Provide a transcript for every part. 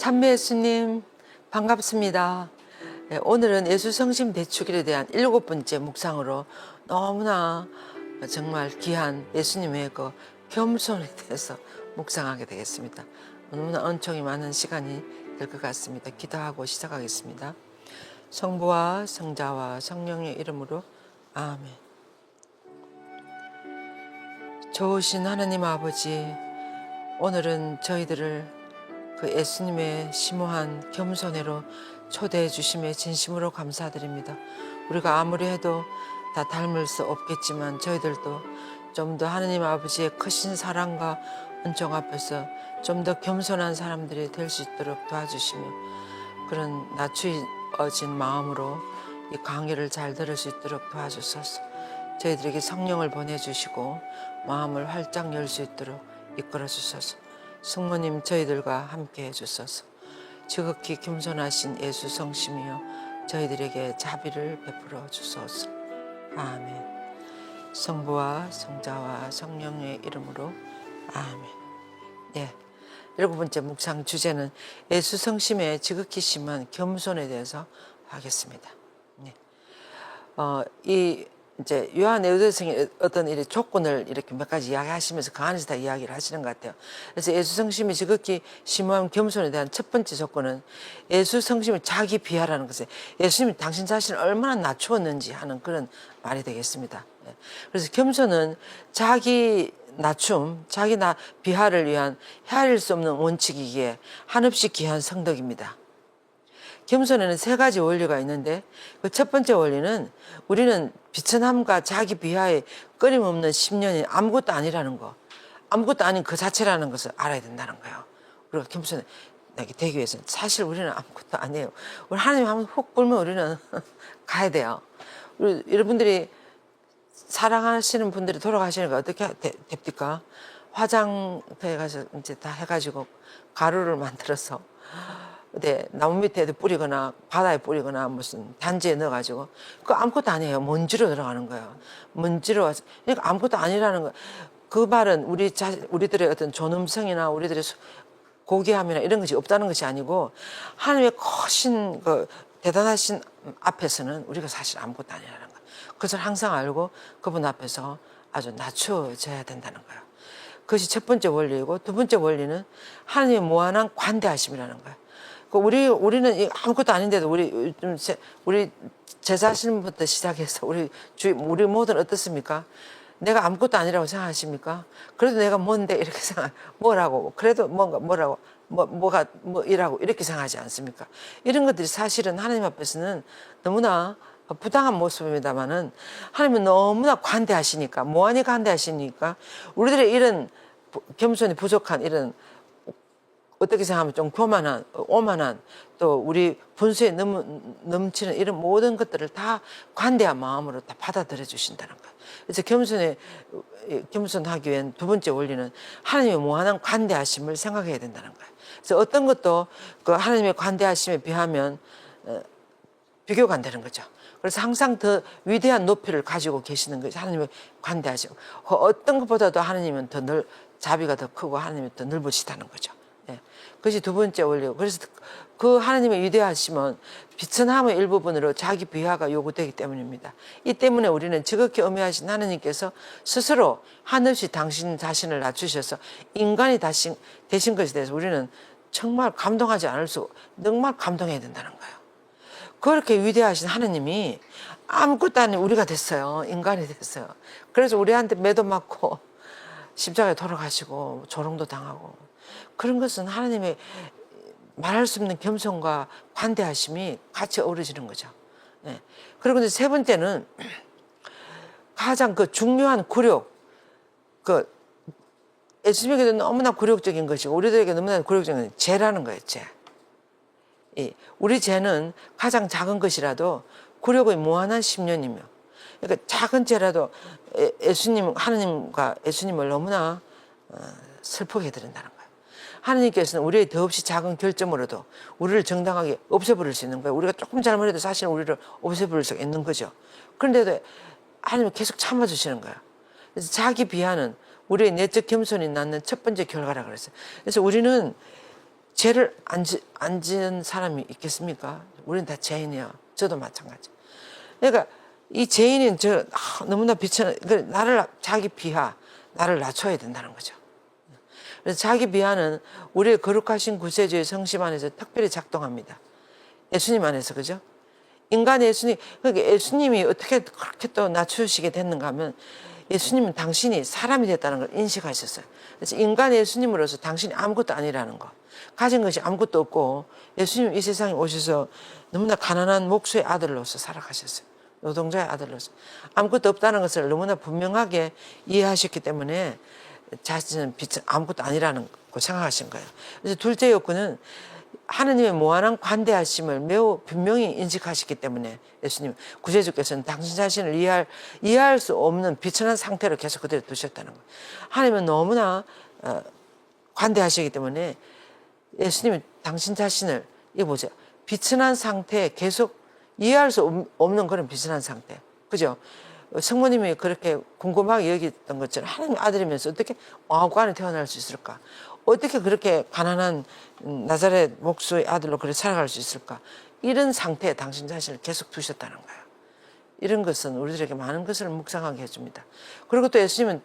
참배 예수님 반갑습니다. 네, 오늘은 예수 성심 대축일에 대한 7번째 묵상으로 너무나 정말 귀한 예수님의 그 겸손에 대해서 묵상하게 되겠습니다. 너무나 은총이 많은 시간이 될 것 같습니다. 기도하고 시작하겠습니다. 성부와 성자와 성령의 이름으로 아멘. 좋으신 하나님 아버지, 오늘은 저희들을 그 예수님의 심오한 겸손회로 초대해 주심에 진심으로 감사드립니다. 우리가 아무리 해도 다 닮을 수 없겠지만 저희들도 좀 더 하나님 아버지의 크신 사랑과 은총 앞에서 좀 더 겸손한 사람들이 될 수 있도록 도와주시며, 그런 낮추어진 마음으로 이 강의를 잘 들을 수 있도록 도와주소서. 저희들에게 성령을 보내주시고 마음을 활짝 열 수 있도록 이끌어 주소서. 성모님 저희들과 함께 해주소서. 지극히 겸손하신 예수 성심이여 저희들에게 자비를 베풀어 주소서. 아멘. 성부와 성자와 성령의 이름으로 아멘. 네, 7번째 묵상 주제는 예수 성심의 지극히 심한 겸손에 대해서 하겠습니다. 네. 이제 요한 에우대성이 어떤 이 조건을 이렇게 몇 가지 이야기하시면서 그 안에서 다 이야기를 하시는 것 같아요. 그래서 예수 성심이 지극히 심오한 겸손에 대한 첫 번째 조건은 예수 성심을 자기 비하라는 것에, 예수님이 당신 자신을 얼마나 낮추었는지 하는 그런 말이 되겠습니다. 그래서 겸손은 자기 낮춤, 자기 비하를 위한 헤아릴 수 없는 원칙이기에 한없이 귀한 성덕입니다. 겸손에는 3가지 원리가 있는데, 그 첫 번째 원리는 우리는 비천함과 자기 비하에 끊임없는 10년이 아무것도 아니라는 거, 아무것도 아닌 그 자체라는 것을 알아야 된다는 거예요. 우리가 겸손하게 되기 위해서는 사실 우리는 아무것도 아니에요. 우리 하나님 한번 훅 불면 우리는 가야 돼요. 우리 여러분들이 사랑하시는 분들이 돌아가시니까 어떻게 됩니까? 화장터에 가서 이제 다 해가지고 가루를 만들어서 나무 밑에도 뿌리거나 바다에 뿌리거나 무슨 단지에 넣어가지고 그거 아무것도 아니에요. 먼지로 들어가는 거예요. 먼지로 와서, 그러니까 아무것도 아니라는 거. 그 말은 우리들의 어떤 존엄성이나 우리들의 고귀함이나 이런 것이 없다는 것이 아니고, 하나님의 크신 그 대단하신 앞에서는 우리가 사실 아무것도 아니라는 거예요. 그것을 항상 알고 그분 앞에서 아주 낮춰져야 된다는 거예요. 그것이 첫 번째 원리이고, 두 번째 원리는 하나님의 무한한 관대하심이라는 거예요. 우리는 아무것도 아닌데도 우리 제 자신부터 시작해서 우리 모두는 어떻습니까? 내가 아무것도 아니라고 생각하십니까? 그래도 내가 뭔데 이렇게 뭐라고, 그래도 뭐라고, 이라고 이렇게 생각하지 않습니까? 이런 것들이 사실은 하나님 앞에서는 너무나 부당한 모습입니다만은, 하나님은 너무나 관대하시니까, 무한히 관대하시니까 우리들의 이런 겸손이 부족한 이런, 어떻게 생각하면 좀 교만한, 오만한, 또 우리 분수에 넘치는 이런 모든 것들을 다 관대한 마음으로 다 받아들여 주신다는 거예요. 그래서 겸손하기 위한 두 번째 원리는 하나님의 무한한 관대하심을 생각해야 된다는 거예요. 그래서 어떤 것도 그 하나님의 관대하심에 비하면 비교가 안 되는 거죠. 그래서 항상 더 위대한 높이를 가지고 계시는 것이 하나님의 관대하심. 어떤 것보다도 하나님은 자비가 더 크고 하나님이 더 넓으시다는 거죠. 그것이 두 번째 원리고, 그래서 그 하나님의 위대하심은 비천함의 일부분으로 자기 비하가 요구되기 때문입니다. 이 때문에 우리는 지극히 엄해하신 하나님께서 스스로 한없이 당신 자신을 낮추셔서 인간이 되신 것에 대해서 우리는 정말 감동하지 않을 수, 정말 감동해야 된다는 거예요. 그렇게 위대하신 하나님이 아무것도 아닌 우리가 됐어요. 인간이 됐어요. 그래서 우리한테 매도 맞고 십자가에 돌아가시고 조롱도 당하고, 그런 것은 하나님의 말할 수 없는 겸손과 관대하심이 같이 어우러지는 거죠. 그리고 이제 세 번째는 가장 그 중요한 굴욕, 예수님에게도 너무나 굴욕적인 것이고 우리들에게 너무나 굴욕적인 죄라는 거예요. 죄. 우리 죄는 가장 작은 것이라도 굴욕의 무한한 10년이며, 그러니까 작은 죄라도 하나님과 예수님을 너무나 슬프게 해드린다는 거예요. 하나님께서는 우리의 더없이 작은 결점으로도 우리를 정당하게 없애버릴 수 있는 거예요. 우리가 조금 잘못해도 사실 우리를 없애버릴 수 있는 거죠. 그런데도 하나님은 계속 참아주시는 거예요. 그래서 자기 비하는 우리의 내적 겸손이 낳는 첫 번째 결과라고 그랬어요. 그래서 우리는 죄를 안 지은 사람이 있겠습니까? 우리는 다 죄인이야. 저도 마찬가지. 그러니까 이 죄인은 너무나 비천한, 나를 자기 비하, 나를 낮춰야 된다는 거죠. 그래서 자기 비하는 우리의 거룩하신 구세주의 성심 안에서 특별히 작동합니다. 예수님 안에서, 그죠? 인간의 예수님, 그러니까 예수님이 어떻게 그렇게 또 낮추시게 됐는가 하면 예수님은 당신이 사람이 됐다는 걸 인식하셨어요. 그래서 인간의 예수님으로서 당신이 아무것도 아니라는 거. 가진 것이 아무것도 없고 예수님 이 세상에 오셔서 너무나 가난한 목수의 아들로서 살아가셨어요. 노동자의 아들로서. 아무것도 없다는 것을 너무나 분명하게 이해하셨기 때문에 자신은 아무것도 아니라는 거 생각하신 거예요. 그래서 둘째 요건은 하느님의 무한한 관대하심을 매우 분명히 인식하셨기 때문에 예수님 구세주께서는 당신 자신을 이해할 수 없는 비천한 상태로 계속 그대로 두셨다는 거예요. 하나님은 너무나 관대하시기 때문에 예수님이 당신 자신을 이거 보세요. 비천한 상태에 계속 이해할 수 없는 그런 비천한 상태. 그죠? 성모님이 그렇게 궁금하게 여겼던 것처럼 하나님 아들이면서 어떻게 왕관에 태어날 수 있을까? 어떻게 그렇게 가난한 나사렛 목수의 아들로 그렇게 살아갈 수 있을까? 이런 상태에 당신 자신을 계속 두셨다는 거예요. 이런 것은 우리들에게 많은 것을 묵상하게 해줍니다. 그리고 또 예수님은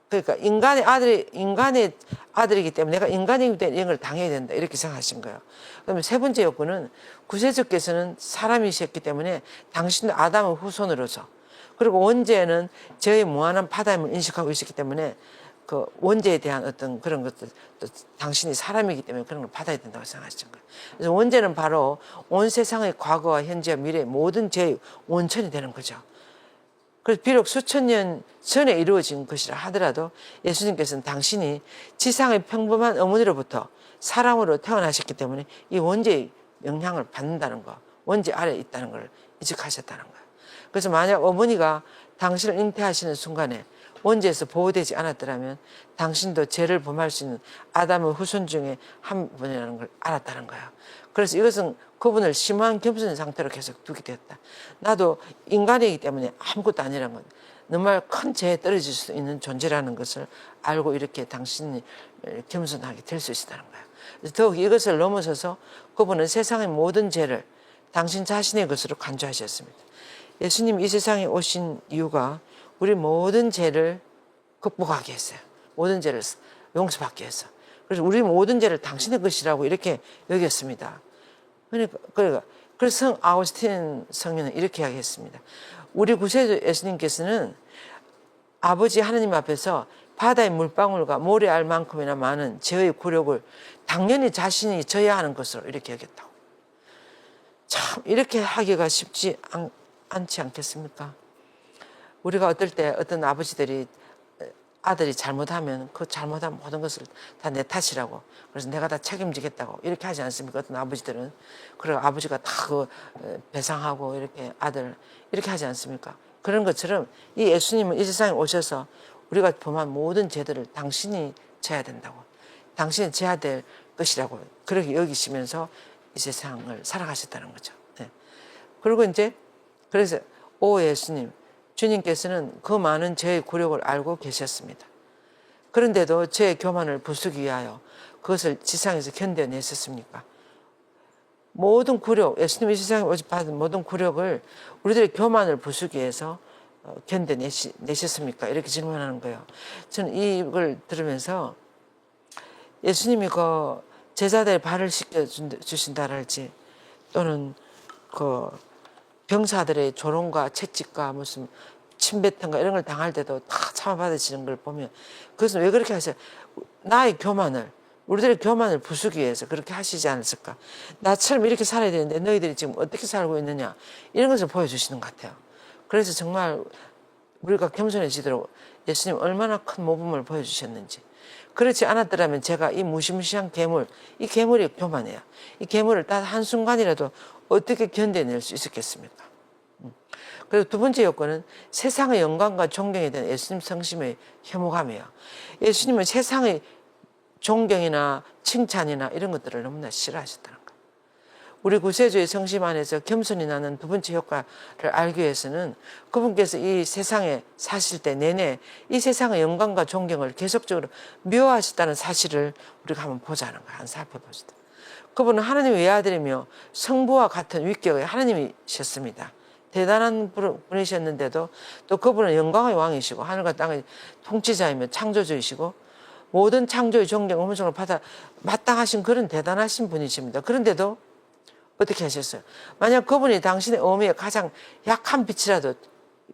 그러니까 인간의 아들이기 때문에 내가 인간이기 때문에 이런 걸 당해야 된다. 이렇게 생각하신 거예요. 그러면 세 번째 요건은 구세주께서는 사람이셨기 때문에 당신도 아담의 후손으로서 그리고 원죄는 죄의 무한한 파다임을 인식하고 있었기 때문에 그 원죄에 대한 어떤 그런 것들 또 당신이 사람이기 때문에 그런 걸 받아야 된다고 생각하신 거예요. 그래서 원죄는 바로 온 세상의 과거와 현재와 미래 모든 죄의 원천이 되는 거죠. 그래서 비록 수천 년 전에 이루어진 것이라 하더라도 예수님께서는 당신이 지상의 평범한 어머니로부터 사람으로 태어나셨기 때문에 이 원죄의 영향을 받는다는 거, 원죄 아래에 있다는 걸 인식하셨다는 거예요. 그래서 만약 어머니가 당신을 잉태하시는 순간에 원죄에서 보호되지 않았더라면 당신도 죄를 범할 수 있는 아담의 후손 중에 한 분이라는 걸 알았다는 거예요. 그래서 이것은 그분을 심한 겸손한 상태로 계속 두게 되었다. 나도 인간이기 때문에 아무것도 아니라는 건 정말 큰 죄에 떨어질 수 있는 존재라는 것을 알고 이렇게 당신이 겸손하게 될 수 있다는 거예요. 그래서 더욱 이것을 넘어서서 그분은 세상의 모든 죄를 당신 자신의 것으로 간주하셨습니다. 예수님이 이 세상에 오신 이유가 우리 모든 죄를 극복하게 했어요. 모든 죄를 용서받게 해서. 그래서 우리 모든 죄를 당신의 것이라고 이렇게 여겼습니다. 그래서 성 아우구스틴 성령은 이렇게 이야기했습니다. 우리 구세주 예수님께서는 아버지 하느님 앞에서 바다의 물방울과 모래알 만큼이나 많은 죄의 굴욕을 당연히 자신이 져야 하는 것으로 이렇게 여겼다고. 참 이렇게 하기가 쉽지 않지 않겠습니까? 우리가 어떨 때 어떤 아버지들이 아들이 잘못하면 그 잘못한 모든 것을 다 내 탓이라고 그래서 내가 다 책임지겠다고 이렇게 하지 않습니까? 어떤 아버지들은 그리고 아버지가 다 그 배상하고 이렇게 아들 이렇게 하지 않습니까? 그런 것처럼 이 예수님은 이 세상에 오셔서 우리가 범한 모든 죄들을 당신이 져야 된다고 당신이 져야 될 것이라고 그렇게 여기시면서 이 세상을 살아가셨다는 거죠. 네. 그리고 이제 그래서 오 예수님 주님께서는 그 많은 죄의 굴욕을 알고 계셨습니다. 그런데도 죄의 교만을 부수기 위하여 그것을 지상에서 견뎌내셨습니까? 모든 굴욕, 예수님이 세상에 오직 받은 모든 굴욕을 우리들의 교만을 부수기 위해서 견뎌내셨습니까? 이렇게 질문하는 거예요. 저는 이걸 들으면서 예수님이 그 제자들 발을 씻겨주신다랄지 또는 그 병사들의 조롱과 채찍과 무슨 침뱉은가 이런 걸 당할 때도 다 참아받으시는 걸 보면 그것은 왜 그렇게 하세요? 나의 교만을 우리들의 교만을 부수기 위해서 그렇게 하시지 않았을까? 나처럼 이렇게 살아야 되는데 너희들이 지금 어떻게 살고 있느냐 이런 것을 보여주시는 것 같아요. 그래서 정말 우리가 겸손해지도록 예수님 얼마나 큰 모범을 보여주셨는지 그렇지 않았더라면 제가 이 무시무시한 괴물 이 괴물이 교만해요. 이 괴물을 단 한순간이라도 어떻게 견뎌낼 수 있었겠습니까? 그리고 두 번째 요건은 세상의 영광과 존경에 대한 예수님 성심의 혐오감이에요. 예수님은 세상의 존경이나 칭찬이나 이런 것들을 너무나 싫어하셨다는 거예요. 우리 구세주의 성심 안에서 겸손이 나는 두 번째 효과를 알기 위해서는 그분께서 이 세상에 사실 때 내내 이 세상의 영광과 존경을 계속적으로 묘하셨다는 사실을 우리가 한번 보자는 거야. 한번 살펴봅시다. 그분은 하나님의 외아들이며 성부와 같은 위격의 하나님이셨습니다. 대단한 분이셨는데도 또 그분은 영광의 왕이시고 하늘과 땅의 통치자이며 창조주이시고 모든 창조의 존경, 음성을 받아 마땅하신 그런 대단하신 분이십니다. 그런데도 어떻게 하셨어요? 만약 그분이 당신의 어미에 가장 약한 빛이라도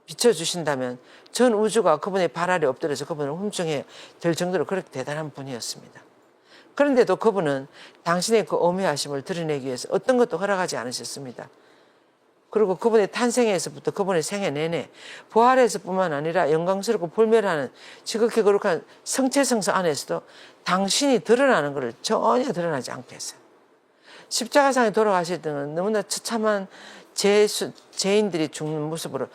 비춰주신다면 전 우주가 그분의 발 아래 엎드려서 그분을 훔중해야 될 정도로 그렇게 대단한 분이었습니다. 그런데도 그분은 당신의 그 어미하심을 드러내기 위해서 어떤 것도 허락하지 않으셨습니다. 그리고 그분의 탄생에서부터 그분의 생애 내내 부활에서뿐만 아니라 영광스럽고 불멸하는 지극히 거룩한 성체성서 안에서도 당신이 드러나는 것을 전혀 드러나지 않게 했어요. 십자가상에 돌아가실 때는 너무나 처참한 죄인들이 죽는 모습으로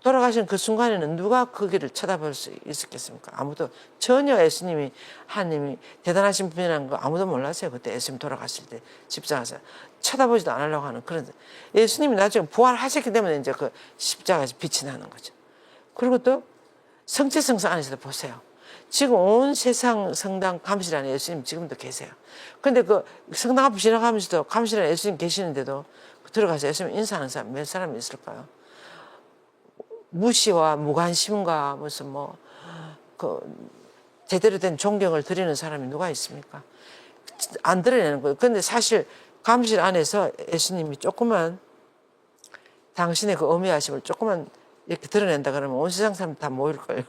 돌아가신 그 순간에는 누가 그 길을 쳐다볼 수 있었겠습니까? 아무도. 전혀 예수님이 하나님이 대단하신 분이라는 거 아무도 몰랐어요. 그때 예수님 돌아가실 때 십자가에서 쳐다보지도 않으려고 하는 그런. 예수님이 나중에 부활하셨기 때문에 이제 그 십자가에서 빛이 나는 거죠. 그리고 또 성체성서 안에서도 보세요. 지금 온 세상 성당 감실 안에 예수님 지금도 계세요. 근데 그 성당 앞에 지나가면서도 감실 안에 예수님 계시는데도 들어가서 예수님 인사하는 사람 몇 사람이 있을까요? 무시와 무관심과 무슨 그 제대로 된 존경을 드리는 사람이 누가 있습니까? 안 드러내는 거예요. 근데 사실 감실 안에서 예수님이 조금만 당신의 그 어미하심을 조금만 이렇게 드러낸다 그러면 온 세상 사람 다 모일 거예요.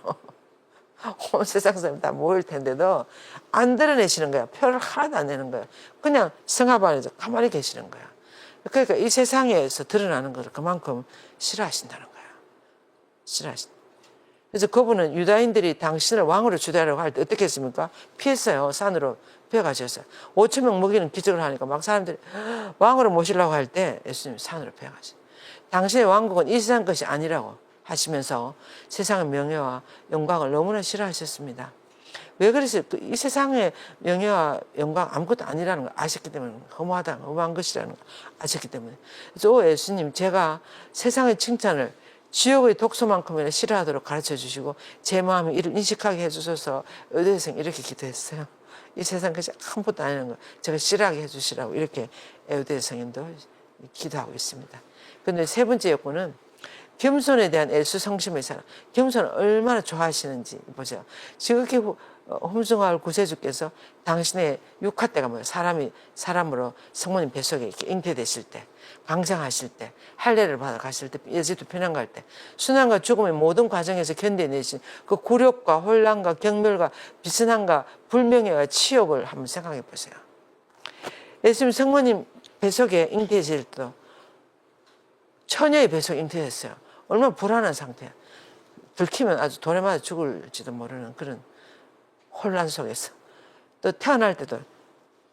온 세상 사람 다 모일 텐데도 안 드러내시는 거야. 표를 하나도 안 내는 거야. 그냥 성합 안에서 가만히 계시는 거야. 그러니까 이 세상에서 드러나는 것을 그만큼 싫어하신다는 거야. 싫어하신다. 그래서 그분은 유다인들이 당신을 왕으로 주대하려고 할 때 어떻게 했습니까? 피했어요. 산으로 베어가셨어요. 5천 명 먹이는 기적을 하니까 막 사람들이 왕으로 모시려고 할 때 예수님 산으로 베어가셨어요. 당신의 왕국은 이 세상 것이 아니라고 하시면서 세상의 명예와 영광을 너무나 싫어하셨습니다. 왜 그랬어요? 이 세상의 명예와 영광 아무것도 아니라는 걸 아셨기 때문에 허무한 것이라는 걸 아셨기 때문에. 그래서 오 예수님, 제가 세상의 칭찬을 지옥의 독소만큼이나 싫어하도록 가르쳐 주시고 제 마음에 이를 인식하게 해주셔서 에우대성 이렇게 기도했어요. 이 세상 것이 아무것도 아니라는 걸 제가 싫어하게 해주시라고 이렇게 에우대성님도 기도하고 있습니다. 그런데 세 번째 요건은 겸손에 대한 애수성심의 사랑. 겸손을 얼마나 좋아하시는지 보세요. 지극히 홈숭아울 구세주께서 당신의 육화 때가 뭐예요? 사람으로 성모님 뱃속에 이렇게 잉태되실 때, 강성하실 때, 할례를 받아 가실 때, 예수도 피난 갈 때, 순환과 죽음의 모든 과정에서 견뎌내신 그 굴욕과 혼란과 경멸과 비선함과 불명예와 치욕을 한번 생각해 보세요. 예수님 성모님 뱃속에 잉태되실 때도 처녀의 뱃속에 잉태됐어요. 얼마나 불안한 상태야. 들키면 아주 돌에 맞아 죽을지도 모르는 그런 혼란 속에서. 또 태어날 때도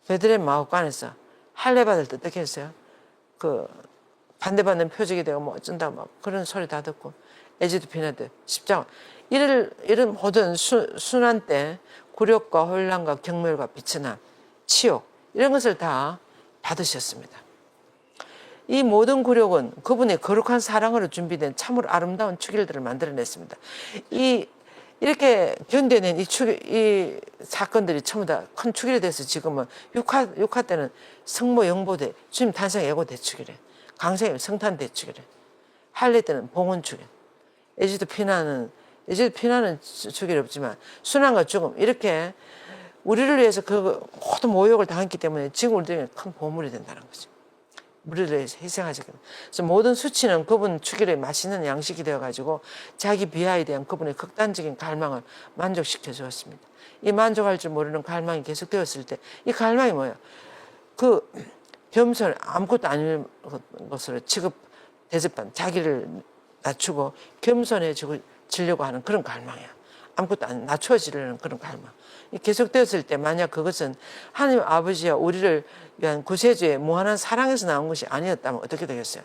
베들레헴 마을관에서 할례 받을 때 어떻게 했어요? 그 반대받는 표적이 되고 뭐 어쩐다 막 그런 소리 다 듣고 애지도 피날 때 십자가 이런 모든 순환 때 굴욕과 혼란과 경멸과 비천함, 치욕 이런 것을 다 받으셨습니다. 이 모든 굴욕은 그분의 거룩한 사랑으로 준비된 참으로 아름다운 축일들을 만들어냈습니다. 이렇게 견뎌낸 이 사건들이 전부 다 큰 축일이 돼서 지금은 육화 때는 성모 영보대, 주님 탄생 예고 대축이래. 강생의 성탄 대축이래. 할례 때는 봉헌 축일. 애지도 피나는 축일이 없지만 순환과 죽음 이렇게 우리를 위해서 그 모든 모욕을 당했기 때문에 지금 우리들에게 큰 보물이 된다는 거죠. 우리를 위해서 희생하셨거든요. 그래서 모든 수치는 그분 축일의 맛있는 양식이 되어가지고 자기 비하에 대한 그분의 극단적인 갈망을 만족시켜 주었습니다. 이 만족할 줄 모르는 갈망이 계속되었을 때 이 갈망이 뭐예요? 그 겸손 아무것도 아닌 것으로 대접받는 자기를 낮추고 겸손해지려고 하는 그런 갈망이야. 아무것도 안 낮춰지려는 그런 갈망. 계속되었을 때 만약 그것은 하나님 아버지와 우리를 위한 구세주의 무한한 사랑에서 나온 것이 아니었다면 어떻게 되겠어요?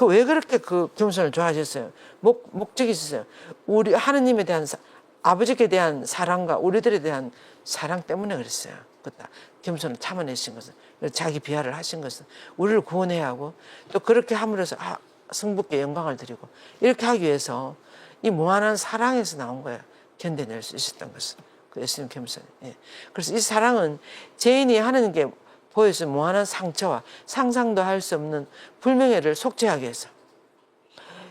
왜 그렇게 그 겸손을 좋아하셨어요? 목적이 있었어요. 우리 하느님에 대한 아버지께 대한 사랑과 우리들에 대한 사랑 때문에 그랬어요. 그다 겸손을 참아내신 것은, 자기 비하를 하신 것은 우리를 구원해야 하고, 또 그렇게 함으로써 성부께 영광을 드리고, 이렇게 하기 위해서 이 무한한 사랑에서 나온 거예요. 견뎌낼 수 있었던 것은 그 예수님 겸손. 예. 그래서 이 사랑은 죄인이 하나님께 보여준 무한한 상처와 상상도 할 수 없는 불명예를 속죄하기 위해서.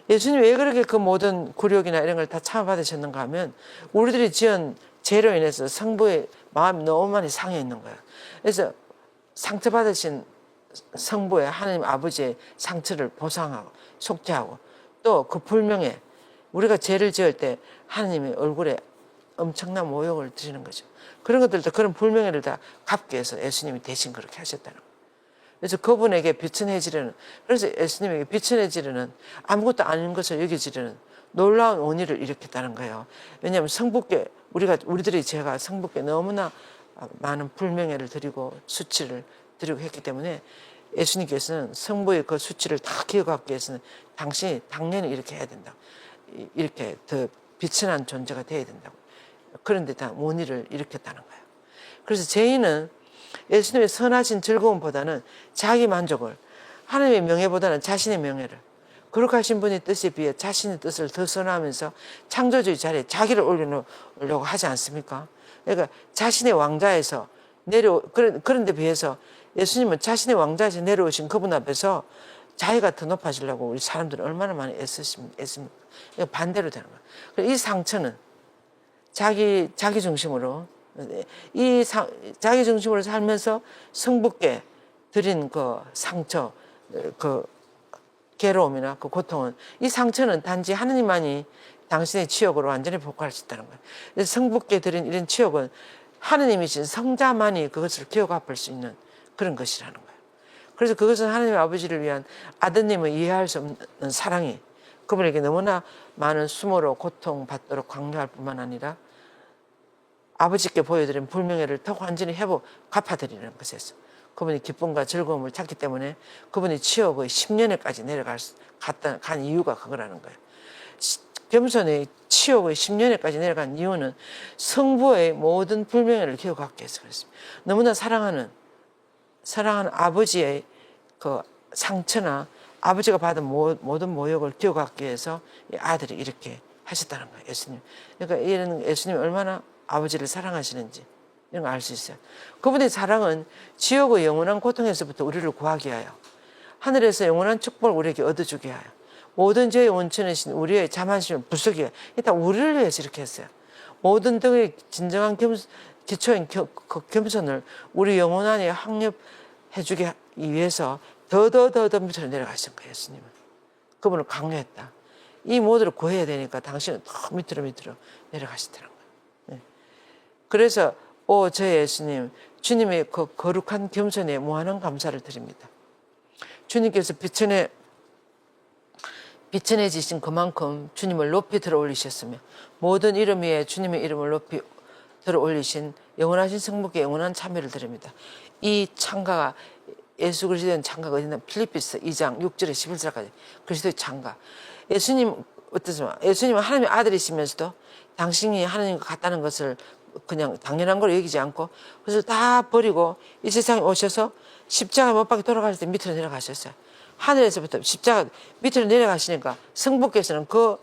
예수님이 왜 그렇게 그 모든 굴욕이나 이런 걸 다 참아받으셨는가 하면, 우리들이 지은 죄로 인해서 성부의 마음이 너무 많이 상해 있는 거예요. 그래서 상처받으신 성부의 하나님 아버지의 상처를 보상하고 속죄하고, 또 그 불명예, 우리가 죄를 지을 때 하나님의 얼굴에 엄청난 모욕을 드리는 거죠. 그런 것들도, 그런 불명예를 다 갚기 위해서 예수님이 대신 그렇게 하셨다는 거예요. 그래서 그분에게 비천해지려는, 그래서 예수님에게 비천해지려는, 아무것도 아닌 것을 여겨지려는 놀라운 원의를 일으켰다는 거예요. 왜냐하면 성부께, 우리들의 죄가 성부께 너무나 많은 불명예를 드리고 수치를 드리고 했기 때문에, 예수님께서는 성부의 그 수치를 다 기억하기 위해서는 당신이 당연히 이렇게 해야 된다, 이렇게 더 비천한 존재가 돼야 된다고, 그런데 다 원의를 일으켰다는 거예요. 그래서 죄인은 예수님의 선하신 즐거움보다는 자기 만족을, 하나님의 명예보다는 자신의 명예를, 거룩하신 분의 뜻에 비해 자신의 뜻을 더 선호하면서 창조주의 자리에 자기를 올려놓으려고 하지 않습니까? 그러니까 자신의 왕좌에서 그런 데 비해서 예수님은 자신의 왕좌에서 내려오신 그분 앞에서 자기가 더 높아지려고 우리 사람들은 얼마나 많이 애씁니까? 반대로 되는 거예요. 이 상처는 자기 중심으로, 자기 중심으로 살면서 성부께 드린 그 상처, 그 괴로움이나 그 고통은, 이 상처는 단지 하느님만이 당신의 치욕으로 완전히 복구할 수 있다는 거예요. 그래서 성부께 드린 이런 치욕은 하느님이신 성자만이 그것을 기억 갚을 수 있는 그런 것이라는 거예요. 그래서 그것은 하나님 아버지를 위한 아드님을 이해할 수 없는 사랑이 그분에게 너무나 많은 수모로 고통받도록 강요할 뿐만 아니라, 아버지께 보여드린 불명예를 더 완전히 갚아드리는 것에서 그분이 기쁨과 즐거움을 찾기 때문에 그분이 치욕의 10년에까지 간 이유가 그거라는 거예요. 겸손의 치욕의 10년에까지 내려간 이유는 성부의 모든 불명예를 기억하기 위해서 그랬습니다. 너무나 사랑하는 아버지의 그 상처나 아버지가 받은 모든 모욕을 기억하기 위해서 이 아들이 이렇게 하셨다는 거예요, 예수님. 그러니까 이런 예수님이 얼마나 아버지를 사랑하시는지 이런 거 알 수 있어요. 그분의 사랑은 지옥의 영원한 고통에서부터 우리를 구하기 위하여, 하늘에서 영원한 축복을 우리에게 얻어주게 하여, 모든 죄의 원천이신 우리의 자만심을 부수기 위해, 일단 우리를 위해서 이렇게 했어요. 모든 덕의 진정한 기초인 겸손을 우리 영혼 안에 확립해주기 위해서 더 밑으로 내려가신 거예요, 예수님은. 그분을 강요했다. 이 모두를 구해야 되니까 당신은 더 밑으로 내려가시더라는 거예요. 네. 그래서 저 예수님, 주님의 그 거룩한 겸손에 무한한 감사를 드립니다. 주님께서 비천해지신 그만큼 주님을 높이 들어 올리셨으며, 모든 이름 위에 주님의 이름을 높이 들어 올리신 영원하신 성부께 영원한 참여를 드립니다. 이 창가가, 예수 그리스도의 창가가 어디나, 필리피스 2장 6절에 11절까지 그리스도의 창가. 예수님 어떻습니까? 예수님은 하나님의 아들이시면서도 당신이 하나님과 같다는 것을 그냥 당연한 걸 여기지 않고, 그것을 다 버리고 이 세상에 오셔서 십자가 못 박혀 돌아가실 때 밑으로 내려가셨어요. 하늘에서부터 십자가 밑으로 내려가시니까 성부께서는 그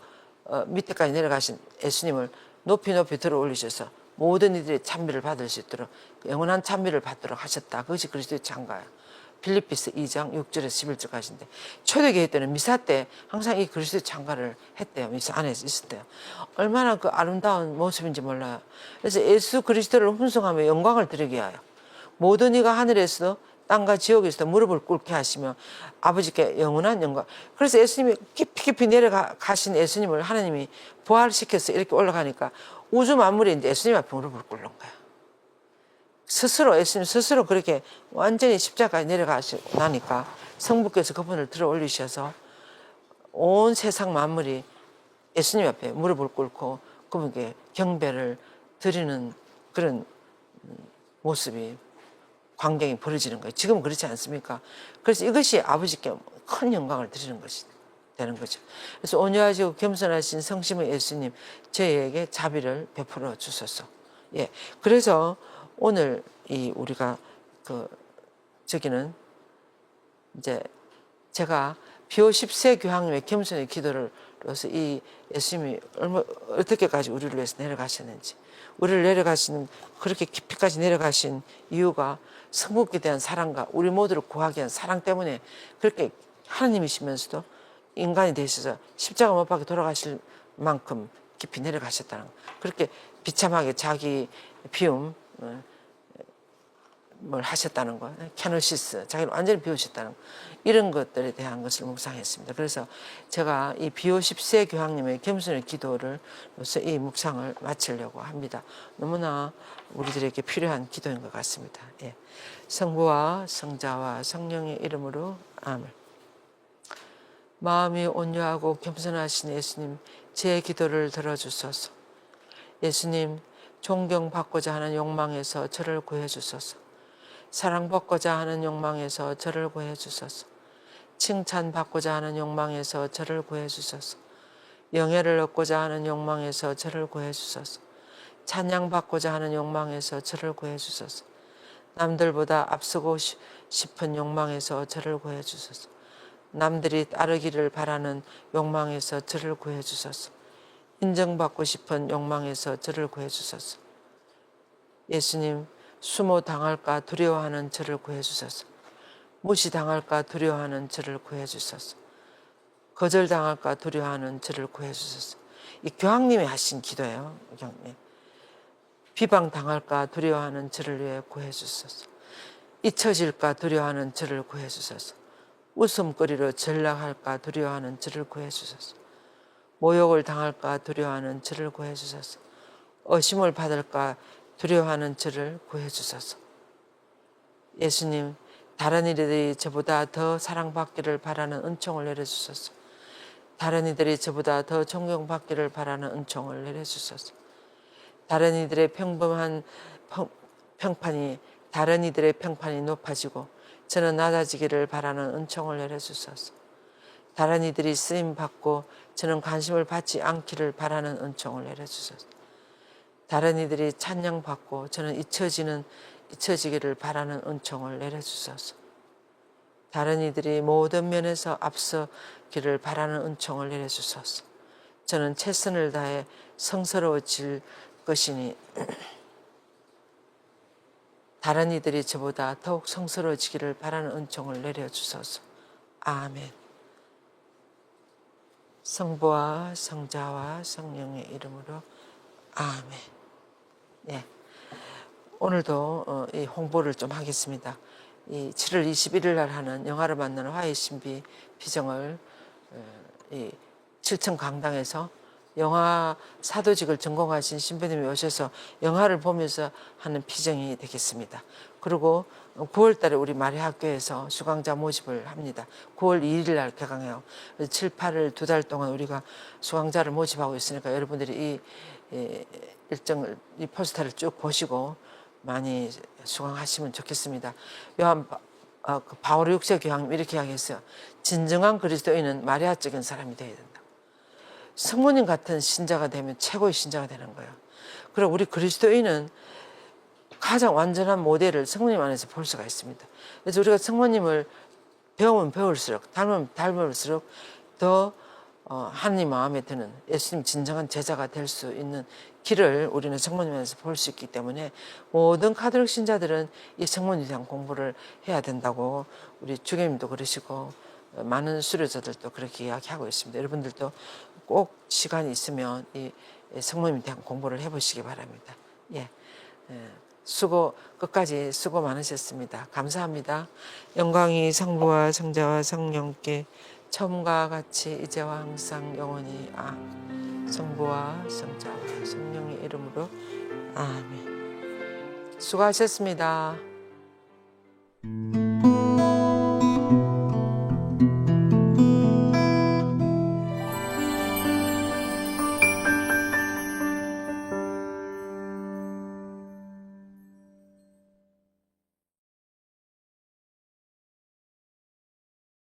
밑에까지 내려가신 예수님을 높이 들어 올리셔서 모든 이들의 찬미를 받을 수 있도록, 영원한 찬미를 받도록 하셨다. 그것이 그리스도의 창가예요. 필리피스 2장 6절에서 11절까지인데, 초대교회 때는 미사 때 항상 이 그리스도의 창가를 했대요. 미사 안에서 있었대요. 얼마나 그 아름다운 모습인지 몰라요. 그래서 예수 그리스도를 hun송하며 영광을 드리게 하여, 모든 이가 하늘에서도 땅과 지옥에서도 무릎을 꿇게 하시며 아버지께 영원한 영광. 그래서 예수님이 깊이 내려가신 예수님을 하나님이 부활시켜서 이렇게 올라가니까 우주 만물이 이제 예수님 앞에 무릎을 꿇는 거예요. 예수님 스스로 그렇게 완전히 십자가에 내려가시고 나니까 성부께서 그분을 들어 올리셔서 온 세상 만물이 예수님 앞에 무릎을 꿇고 그분께 경배를 드리는 그런 모습이, 광경이 벌어지는 거예요. 지금은 그렇지 않습니까? 그래서 이것이 아버지께 큰 영광을 드리는 것이 되는 거죠. 그래서 온유하시고 겸손하신 성심의 예수님, 저희에게 자비를 베풀어 주소서. 예, 그래서 오늘 이 우리가 저기는 이제 제가 비오 10세 교황님의 겸손의 기도를로서 이 예수님이 어떻게까지 우리를 위해서 내려가셨는지, 우리를 그렇게 깊이까지 내려가신 이유가 성부께 대한 사랑과 우리 모두를 구하기 위한 사랑 때문에 그렇게 하나님이시면서도 인간이 되셔서 십자가 못 박혀 돌아가실 만큼 깊이 내려가셨다는 거. 그렇게 비참하게 자기 비움 뭘 하셨다는 거, 캐노시스, 자기를 완전히 비우셨다는 거, 이런 것들에 대한 것을 묵상했습니다. 그래서 제가 이 비오 10세 교황님의 겸손의 기도를로서 이 묵상을 마치려고 합니다. 너무나 우리들에게 필요한 기도인 것 같습니다. 예. 성부와 성자와 성령의 이름으로 아멘. 마음이 온유하고 겸손하신 예수님, 제 기도를 들어주소서. 예수님, 존경받고자 하는 욕망에서 저를 구해주소서. 사랑받고자 하는 욕망에서 저를 구해주소서. 칭찬받고자 하는 욕망에서 저를 구해주소서. 영예를 얻고자 하는 욕망에서 저를 구해주소서. 찬양받고자 하는 욕망에서 저를 구해주소서. 남들보다 앞서고 싶은 욕망에서 저를 구해주소서. 남들이 따르기를 바라는 욕망에서 저를 구해주소서. 인정받고 싶은 욕망에서 저를 구해주소서. 예수님, 수모 당할까 두려워하는 저를 구해주소서. 무시당할까 두려워하는 저를 구해주소서. 거절당할까 두려워하는 저를 구해주소서. 이 교황님이 하신 기도예요. 교황님. 비방당할까 두려워하는 저를 위해 구해주소서. 잊혀질까 두려워하는 저를 구해주소서. 웃음거리로 전락할까 두려워하는 저를 구해주소서. 모욕을 당할까 두려워하는 저를 구해주소서. 의심을 받을까 두려워하는 저를 구해주소서. 예수님, 다른 이들이 저보다 더 사랑받기를 바라는 은총을 내려주소서. 다른 이들이 저보다 더 존경받기를 바라는 은총을 내려주소서. 다른 이들의 다른 이들의 평판이 높아지고 저는 낮아지기를 바라는 은총을 내려주소서. 다른 이들이 쓰임받고 저는 관심을 받지 않기를 바라는 은총을 내려주소서. 다른 이들이 찬양받고 저는 잊혀지기를 바라는 은총을 내려주소서. 다른 이들이 모든 면에서 앞서기를 바라는 은총을 내려주소서. 저는 최선을 다해 성스러워질 것이니 다른 이들이 저보다 더욱 성스러워지기를 바라는 은총을 내려주소서. 아멘. 성부와 성자와 성령의 이름으로 아멘. 예. 오늘도 이 홍보를 좀 하겠습니다. 이 7월 21일 날 하는 영화를 만나는 화해 신비 피정을 이 7층 강당에서 영화 사도직을 전공하신 신부님이 오셔서 영화를 보면서 하는 피정이 되겠습니다. 그리고 9월 달에 우리 마리학교에서 수강자 모집을 합니다. 9월 2일 날 개강해요. 7, 8일 2달 동안 우리가 수강자를 모집하고 있으니까 여러분들이 이 일정을, 이 포스터를 쭉 보시고 많이 수강하시면 좋겠습니다. 바오로 6세 교황님 이렇게 이야기했어요. 진정한 그리스도인은 마리아적인 사람이 되어야 된다. 성모님 같은 신자가 되면 최고의 신자가 되는 거예요. 그리고 우리 그리스도인은 가장 완전한 모델을 성모님 안에서 볼 수가 있습니다. 그래서 우리가 성모님을 배우면 배울수록, 닮으면 닮을수록 더 하나님 마음에 드는 예수님 진정한 제자가 될 수 있는 길을 우리는 성모님 안에서 볼 수 있기 때문에 모든 카톨릭 신자들은 이 성모님에 대한 공부를 해야 된다고 우리 주교님도 그러시고 많은 수료자들도 그렇게 이야기하고 있습니다. 여러분들도 꼭 시간이 있으면 이 성모님에 대한 공부를 해보시기 바랍니다. 예, 끝까지 수고 많으셨습니다. 감사합니다. 영광이 성부와 성자와 성령께 처음과 같이 이제와 항상 영원히 성부와 성자와 성령의 이름으로 아멘. 수고하셨습니다.